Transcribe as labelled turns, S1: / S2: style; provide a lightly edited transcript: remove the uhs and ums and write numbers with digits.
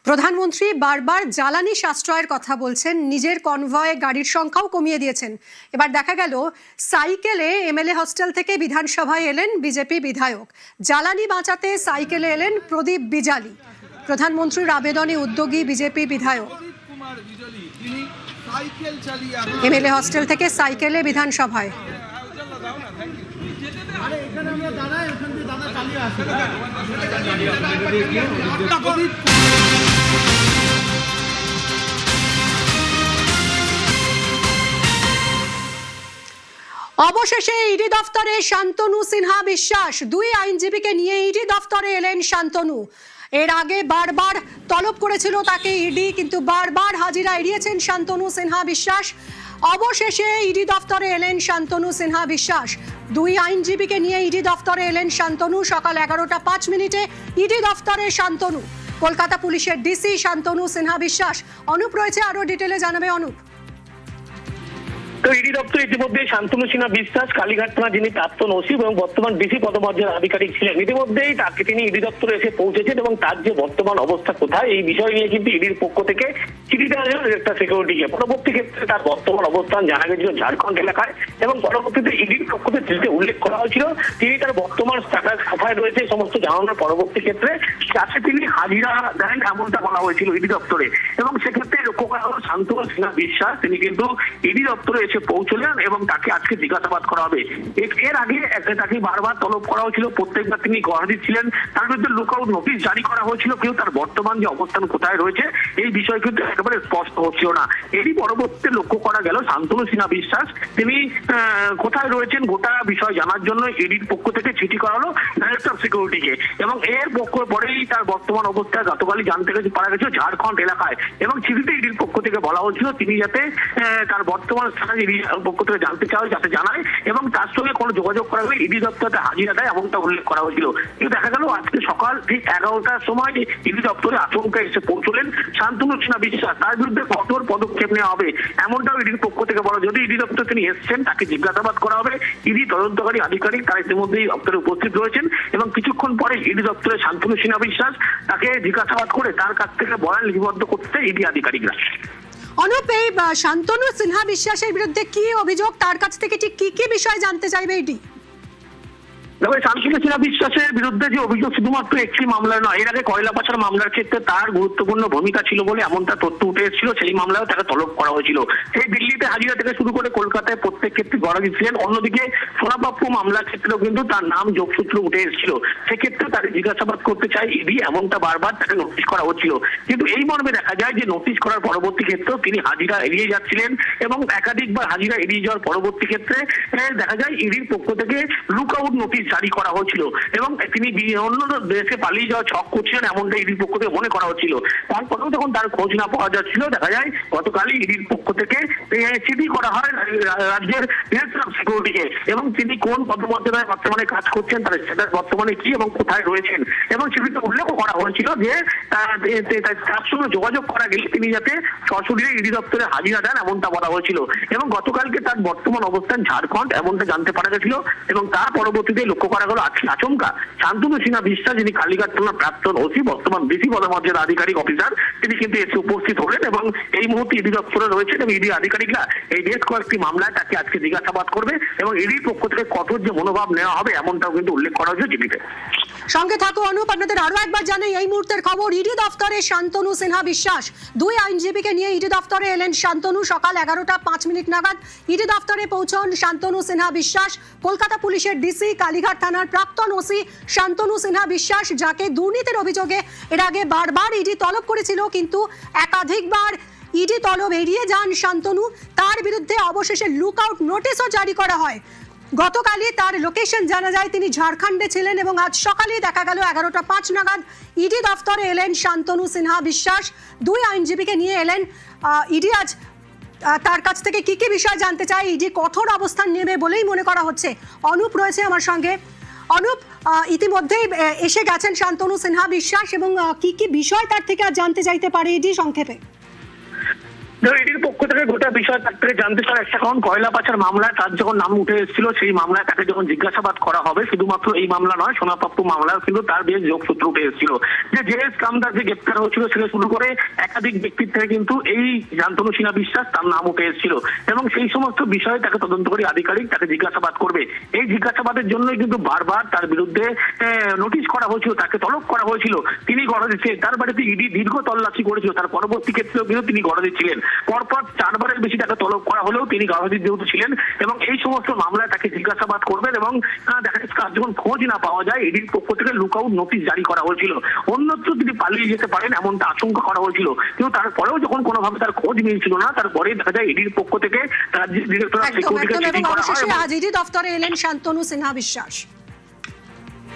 S1: প্রধানমন্ত্রী বারবার জ্বালানি সাশ্রয়ের কথা বলছেন, নিজের কনভয়ে গাড়ির সংখ্যাও কমিয়ে দিয়েছেন। এবার দেখা গেল সাইকেলে এমএলএ হস্টেল থেকে বিধানসভায় এলেন বিজেপি বিধায়ক। জ্বালানি বাঁচাতে সাইকেলে এলেন প্রদীপ বিজালি। প্রধানমন্ত্রীর আবেদনে উদ্যোগী বিজেপি বিধায়ক। এমএলএ হস্টেল থেকে সাইকেলে বিধানসভায়। অবশেষে ইডি দফতরে শান্তনু সিনহা বিশ্বাস। দুই আইনজীবীকে নিয়ে ইডি দফতরে এলেন শান্তনু। এর আগে বারবার তলব করেছিল তাকে ইডি, কিন্তু বারবার হাজিরা এড়িয়েছেন শান্তনু সিনহা বিশ্বাস। অবশেষে ইডি দফতরে এলেন শান্তনু সিনহা বিশ্বাস। দুই আইনজীবীকে নিয়ে ইডি দফতরে এলেন শান্তনু। সকাল 11:05 ইডি দফতরে শান্তনু। কলকাতা পুলিশের ডিসি শান্তনু সিনহা বিশ্বাস। অনুপ রয়েছে, আরো ডিটেলে জানাবে অনুপ।
S2: তো ইডি দপ্তরে ইতিমধ্যে শান্তনু সিনহা বিশ্বাস কালীঘাট থানা যিনি প্রাক্তন ওসি এবং বর্তমান ডিসি পদমর্যাদার আধিকারিক ছিলেন, ইতিমধ্যেই তাকে তিনি ইডি দপ্তরে এসে পৌঁছেছেন এবং তার যে বর্তমান অবস্থা কোথায় এই বিষয় নিয়ে কিন্তু ইডির পক্ষ থেকে চিঠি দেওয়া হয়েছিল একটা সিকিউরিটিকে। পরবর্তী ক্ষেত্রে তার বর্তমান অবস্থান জানা গেছিল ঝাড়খণ্ড এলাকায় এবং পরবর্তীতে ইডির পক্ষ থেকে উল্লেখ করা হয়েছিল তিনি তার বর্তমান স্ট্যাটাস কোথায় রয়েছে সমস্ত জানানোর পরবর্তী ক্ষেত্রে যাতে তিনি হাজিরা দেন এমনটা বলা হয়েছিল ইডি দপ্তরে। এবং সেক্ষেত্রে লক্ষ্য করা হলো শান্তনু সিনহা বিশ্বাস তিনি কিন্তু ইডি দপ্তরে পৌঁছলেন এবং তাকে আজকে জিজ্ঞাসাবাদ করা হবে। এর আগে তাকে বারবার তলব করা হয়েছিল, প্রত্যেকবার তিনি গড়া দিচ্ছিলেন, তার বিরুদ্ধে লুকআউট নোটিশ জারি করা হয়েছিল, কিন্তু তার বর্তমান যে অবস্থান কোথায় রয়েছে এই বিষয় কিন্তু একেবারে স্পষ্ট হচ্ছিল না। এরই পরবর্তীতে লক্ষ্য করা গেল শান্তনু সিনহা বিশ্বাস তিনি কোথায় রয়েছেন গোটা বিষয় জানার জন্য ইডির পক্ষ থেকে চিঠি করা হলো ডাইরেক্টর অফ সিকিউরিটিকে এবং এর পরেই তার বর্তমান অবস্থা গতকালই জানতে পারা গেছে ঝাড়খণ্ড এলাকায়। এবং চিঠিতে ইডির পক্ষ থেকে বলা হয়েছিল তিনি যাতে তার বর্তমান স্থানে পক্ষ থেকে জানতে চাওয়া যাতে জানায় এবং তার সঙ্গে কোনো যোগাযোগ করা হলে ইডি দপ্তরে হাজিরা দেয় এমনটা উল্লেখ করা হয়েছিল। কিন্তু দেখা গেল আজকে সকাল ঠিক 11টার সময় ইডি দপ্তরে আচমকা এসে পৌঁছলেন শান্তনু সিনহা বিশ্বাস। তার বিরুদ্ধে কঠোর পদক্ষেপ নেওয়া হবে এমনটাও ইডির পক্ষ থেকে বলা। যদি ইডি দপ্তরে তিনি এসছেন তাকে জিজ্ঞাসাবাদ করা হবে। ইডি তদন্তকারী আধিকারিক তারা ইতিমধ্যেই দপ্তরে উপস্থিত রয়েছেন এবং কিছুক্ষণ পরে ইডি দপ্তরে শান্তনু সিনহা বিশ্বাস তাকে জিজ্ঞাসাবাদ করে তার কাছ থেকে বয়ান লিপিবদ্ধ করতে ইডি আধিকারিকরা।
S1: অনুপ, এই শান্তনু সিনহা বিশ্বাসের বিরুদ্ধে কি অভিযোগ, তার কাছ থেকে ঠিক কি কি বিষয় জানতে চাইবে ইডি?
S2: তবে শান্তনু সিনহা বিশ্বাসের বিরুদ্ধে যে অভিযোগ শুধুমাত্র একটি মামলা নয়, এর আগে কয়লা পাচার মামলার ক্ষেত্রে তার গুরুত্বপূর্ণ ভূমিকা ছিল বলে এমনটা তথ্য উঠে এসেছিল, সেই মামলায় তাকে তলব করা হয়েছিল। সেই দিল্লিতে হাজিরা থেকে শুরু করে কলকাতায় প্রত্যেক ক্ষেত্রে গড়া দিচ্ছিলেন। অন্যদিকে সোনাপাপ্পু মামলার ক্ষেত্রেও কিন্তু তার নাম যোগসূত্র উঠে এসেছিল, সেক্ষেত্রে তাকে জিজ্ঞাসাবাদ করতে চায় ইডি এমনটা বারবার তাকে নোটিশ করা হচ্ছিল। কিন্তু এই মর্মে দেখা যায় যে নোটিশ করার পরবর্তী ক্ষেত্রেও তিনি হাজিরা এড়িয়ে যাচ্ছিলেন এবং একাধিকবার হাজিরা এড়িয়ে যাওয়ার পরবর্তী ক্ষেত্রে দেখা যায় ইডির পক্ষ থেকে লুকআউট নোটিশ জারি করা হচ্ছিল এবং তিনি অন্য দেশে পালিয়ে যাওয়া ছক করছিলেন এমনটা ইডির পক্ষ থেকে মনে করা হচ্ছিল। তারপরেও যখন তার খোঁজ না পাওয়া যাচ্ছিল দেখা যায় গতকালই ইডির পক্ষ থেকে চিঠি করা হয় রাজ্যের ডিরেক্টর অফ সিকিউরিটিকে এবং তিনি কোন পদমর্যাদায় বর্তমানে কাজ করছেন, তার স্ট্যাটাস বর্তমানে কি এবং কোথায় রয়েছেন এবং চিঠিতে উল্লেখ করা হয়েছিল যে তার সঙ্গে যোগাযোগ করা গেলে তিনি যাতে সশরীরে ইডি দপ্তরে হাজিরা দেন এমনটা বলা হয়েছিল। এবং গতকালকে তার বর্তমান অবস্থান ঝাড়খণ্ড এমনটা জানতে পারা গেছিল এবং তার পরবর্তীতে লক্ষ্য করা গেল আজকে আচমকা শান্তনু সিনহা বিশ্বাস যিনি কালীঘাট থানার প্রাক্তন ওসি বর্তমান ডিসি পদমর্যাদা আধিকারিক অফিসার তিনি কিন্তু এসে উপস্থিত হলেন এবং এই মুহূর্তে ইডি দপ্তরে রয়েছেন এবং ইডি আধিকারিকরা এই বেশ কয়েকটি মামলায় তাকে আজকে জিজ্ঞাসাবাদ করবে এবং ইডির পক্ষ থেকে কঠোর যে মনোভাব নেওয়া হবে এমনটাও কিন্তু উল্লেখ করা হয়েছে চিঠিতে।
S1: সঙ্গে থাকো অনুপ, আপনাদের আরো একবার জানাই এই মুহূর্তের খবর। ইডি দফতরে শান্তনু সিনহা বিশ্বাস। দুই আইনজীবীকে নিয়ে ইডি দফতরে এলেন শান্তনু। সকাল 11:05 নাগাদ ইডি দফতরে পৌঁছন শান্তনু সিনহা বিশ্বাস। কলকাতা পুলিশের ডিসি, কালীঘাট থানার প্রাক্তন ওসি শান্তনু সিনহা বিশ্বাস, যাকে দুর্নীতির অভিযোগে এর আগে বারবার ইডি তলব করেছিল, কিন্তু একাধিকবার ইডি তলব এড়িয়ে যান শান্তনু। তার বিরুদ্ধে অবশেষে লুকআউট নোটিশও জারি করা হয়। গতকালই তার লোকেশন জানা যায়, তিনি ঝাড়খণ্ডে ছিলেন এবং আজ সকালেই দেখা গেল 11:05 নাগাদ ইডি দফতরে এলেন শান্তনু সিনহা বিশ্বাস। দুই আইনজীবীকে নিয়ে এলেন ইডি। আজ তার কাছ থেকে কি কি বিষয় জানতে চাই, ইডি কঠোর অবস্থান নেবে বলেই মনে করা হচ্ছে। অনুপ রয়েছে আমার সঙ্গে। অনুপ, ইতিমধ্যেই এসে গেছেন শান্তনু সিনহা বিশ্বাস এবং কি কি বিষয় তার থেকে আজ জানতে চাইতে পারে ইডি সংক্ষেপে?
S2: ইডির পক্ষ থেকে গোটা বিষয় তার থেকে জানতে চাওয়ার একটা কারণ, কয়লা পাচার মামলায় তার যখন নাম উঠে এসেছিল, সেই মামলায় তাকে যখন জিজ্ঞাসাবাদ করা হবে, শুধুমাত্র এই মামলা নয়, সোনাপাপ্পু মামলাও কিন্তু তার বেশ যোগসূত্র উঠে এসেছিল। যে জেএস কামদার যে গ্রেপ্তার হয়েছিল থেকে শুরু করে একাধিক ব্যক্তির থেকে কিন্তু এই শান্তনু সিনহা বিশ্বাস তার নাম উঠে এসেছিল, এবং সেই সমস্ত বিষয়ে তাকে তদন্তকারী আধিকারিক তাকে জিজ্ঞাসাবাদ করবে। এই জিজ্ঞাসাবাদের জন্যই কিন্তু বারবার তার বিরুদ্ধে নোটিশ করা হয়েছিল, তাকে তলব করা হয়েছিল। তিনি গড়ে দিচ্ছে, তার বাড়িতে ইডি দীর্ঘ তল্লাশি করেছিল, তার পরবর্তী ক্ষেত্রেও কিন্তু তিনি গড়ে দিচ্ছিলেন। পরপর 4 বারের বেশি তাকে তলব করা হলেও তিনি গার্হস্থ্যের যেহেতু ছিলেন, এবং এই সমস্ত মামলায় তাকে জিজ্ঞাসাবাদ করবেন, এবং দেখা যাচ্ছে তার যখন খোঁজ না পাওয়া যায়, ইডির পক্ষ থেকে লুকআউট নোটিশ জারি করা হয়েছিল। অন্যত্র তিনি পালিয়ে যেতে পারেন এমনটা আশঙ্কা করা হয়েছিল, কিন্তু তারপরেও যখন কোনোভাবে তার খোঁজ মিলছিল না, তারপরে দেখা যায় ইডির পক্ষ থেকে তার ডিরেক্টর অফ সিকিউরিটিকে চিঠি করা হয়।
S1: আজ ইডি দফতরে এলেন শান্তনু সিনহা বিশ্বাস।